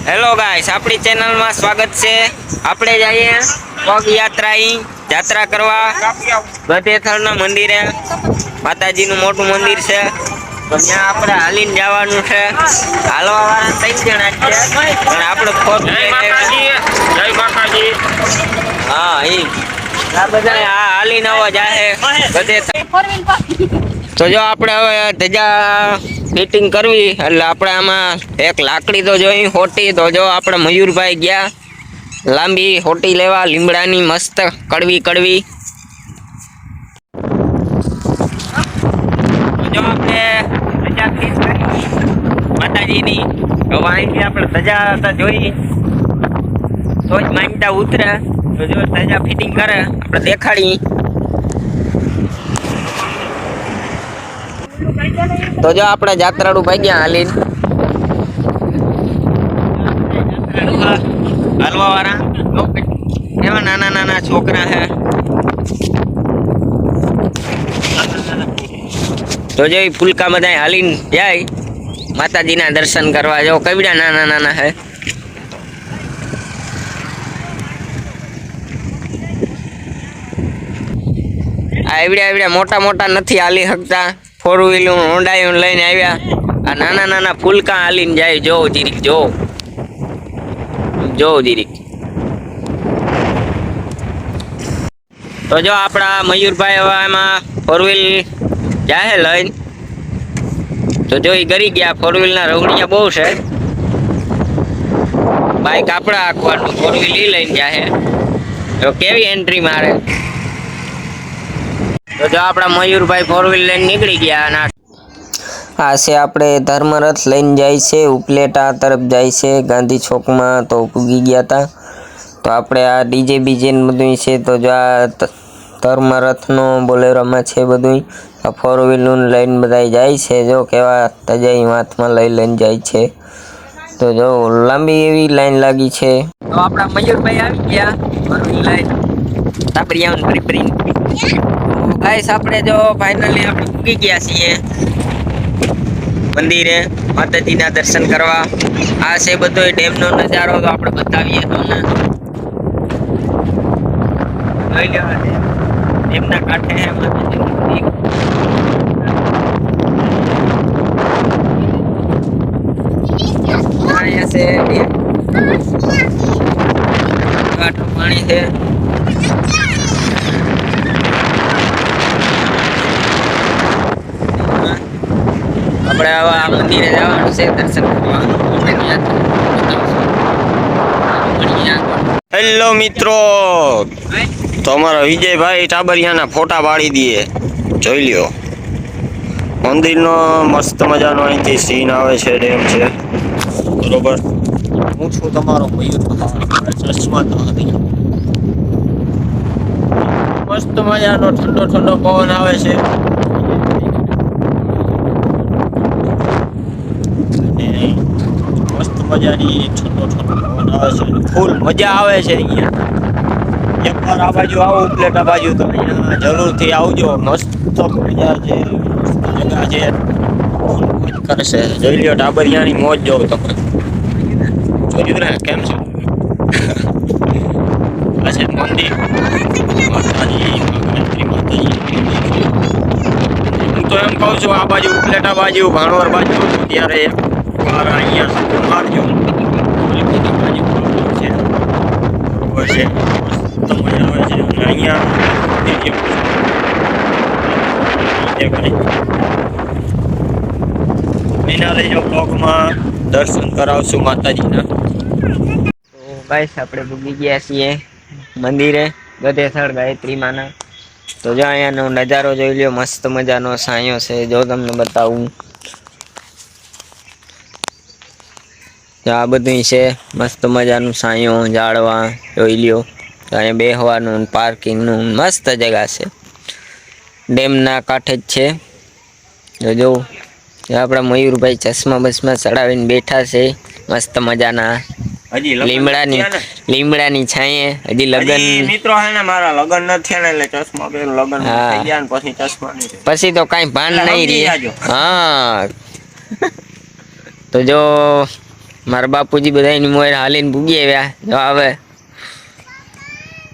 Hello guys, આપણી ચેનલમાં સ્વાગત છે। આપણે જઈએ પગ યાત્રા કરવા ગધેથળના મંદિરે। માતાજીનું મોટું મંદિર છે, તો ત્યાં આપણે હાલીને જવાનું છે। હાલવા વાળા 3 જણા છે, પણ આપણે ફોર્મ જય માતાજી। હા, આ બધા હાલીને આવવા જાહે ગધેથળ। તો જો આપણે હવે ધજા ફિટિંગ કરવી, એટલે આપણે આમાં એક લાકડી તો જોઈ હોટી। તો જો આપણે મયુરભાઈ ગયા લાંબી હોટી લેવા, લીમડાની મસ્ત કડવી। જો આપણે ધજા ફિટ કરી માતાજીની, હવે અહીંથી આપણે ધજા જોઈ તો જ માનતા ઉતરે। તો જો ધજા ફિટિંગ કરે આપણે દેખાડી। તો જો આપણે જાત્રાળુ ભાગ્યા હાલીને, હાલવા વાળા એવા નાના છોકરા હે। તો જો ફૂલકા બધા હાલીને જાય માતાજીના દર્શન કરવા। જો કવડા નાના હે। આ એવડા મોટા નથી હાલી શકતા, 4 વ્હીલર હોન્ડાયું લઈને આવ્યા। આ નાના ફૂલકા હાલીને જાય। જો જીરીક જો જીરીક। તો જો આપણા મયુરભાઈ હવે એમાં 4 વ્હીલ જાહે લઈને। તો જો એ ગરી ગયા, 4 વ્હીલના રવડિયા બહુ છે। બાઈક આપણે આખવાનું, 4 વ્હીલ લઈને જાહે। તો કેવી એન્ટ્રી મારે। તો જો આપણા મયુરભાઈ 4 વ્હીલ લઈને નીકળી ગયા। આ છે આપણે ધર્મરથ લઈને જાય છે, ઉપલેટા તરફ જાય છે ગાંધી ચોકમાં। તો પૂગી ગયા હતા। તો આપણે આ ડીજે બીજે બધું છે। તો જો આ ધર્મરથનો બોલેરોમાં છે બધું। આ 4 વ્હીલર લઈને બધા જાય છે। જો કેવા તજાઈ હાથમાં લઈને જાય છે। તો જો લાંબી એવી લાઈન લાગી છે। તો આપણા મયુરભાઈ આવી ગયા 4 વ્હીલ લઈને તાબરિયાન ગાઈસ, આપણે જો ફાઇનલી આપણે પૂગી ગયા છીએ મંદિરે માતાજીના દર્શન કરવા। આ છે બધો ડેમનો નજારો, તો આપણે બતાવીએ તમને। ડેમના કાંઠે છે માતાજીનું મંદિર। અહીંયા છે પાણી છે। આપણે હવે આ મંદિરે જવાનું છે દર્શન કરવા। હેલો મિત્રો, તો અમારા વિજયભાઈ ટાબરિયાના ફોટા પાડી દઈએ, જોઈ લ્યો। મંદિરનો મસ્ત મજાનો અહીંથી સીન આવે છે, ડેમ છે બરોબર। હું છું તમારો મયુર, ચશ્મા તો હતી। મસ્ત મજાનો ઠંડો પવન આવે છે। મસ્ત મજાની ઠંડો પવન આવે છે, ફૂલ મજા આવે છે અહીંયા। એકવાર આ બાજુ આવો ઉપલેટા બાજુ તો અહીંયા જરૂરથી આવજો। મસ્ત મજા છે, જગા છે, મોજ કરશે। જોઈ લ્યો ટાબરિયાની મોજ જોવો તમે। જોયું ને કેમ છે? આ છે મંદિર માતાજી। હું તો એમ કહું છું આ બાજુ ઉપલેટા બાજુ ભાણવર બાજુ ત્યારે એકવાર અહીંયા મારજો। છે મસ્ત મજા આવે છે, અને અહીંયા એના લેજો બ્લોગમાં દર્શન કરાવશું માતાજીના। તો ગાઈસ, આપણે પૂગી ગયા છીએ મંદિરે ગધેથળ ગાયત્રી માના। તો જો અહીંયાનો નજારો જોઈ લ્યો, મસ્ત મજાનો સાયો છે। જો તમને બતાવું, આ બધું છે મસ્ત મજાનું સાયો ઝાડવા જોઈ લ્યો। અહીંયા બેહવાનું, પાર્કિંગનું મસ્ત જગા છે, ડેમના કાંઠે જ છે। જો આપણા મયુરભાઈ ચશ્મા બસમાં ચડાવીને બેઠા છે મસ્ત મજાના લીમડાની છાંયે। હજી લગન મિત્રો હે ને, મારા લગન નથી થયા ને, એટલે ચશ્મા પહેરું। લગન થઈ ગયા ને પછી ચશ્મા નહીં, પછી તો કાંઈ ભાન નહીં રહે। હા, તો જો મારા બાપુજી બધા એની મોર હાલીને ભૂગી આવ્યા. જો આવે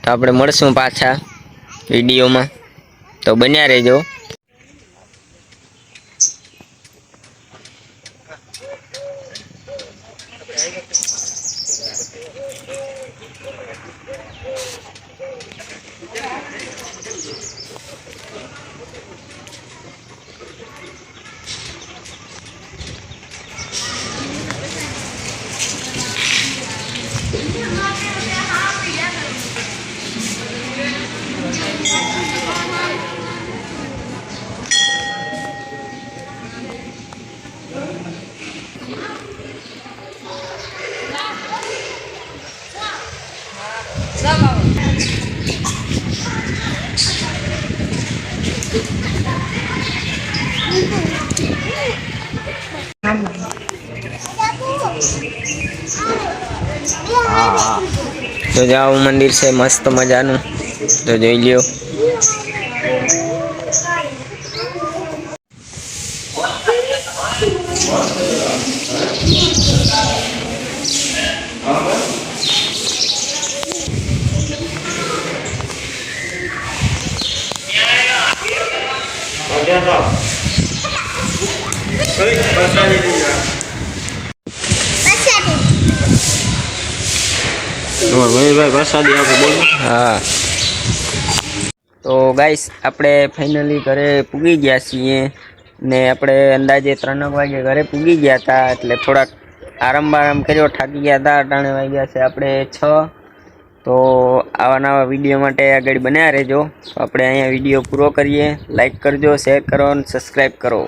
તો આપણે મળશું પાછા વિડીયોમાં, તો બન્યા રહેજો. તો જો આવું મંદિર છે મસ્ત મજાનું, તો જોઈ લ્યો. હા, તો ગાઈસ આપણે ફાઇનલી ઘરે પૂગી ગયા છીએ ને આપણે અંદાજે 3 વાગે ઘરે પૂગી ગયા હતા, એટલે થોડાક આરામ કર્યો, થાકી ગયા હતા. અટાણે વાગ્યા છે આપણે 6. તો આવા નવા વિડીયો માટે આગળ બન્યા રહેજો. તો આપણે અહીંયા વિડીયો પૂરો કરીએ. લાઈક કરજો, શેર કરો અને સબસ્ક્રાઈબ કરો.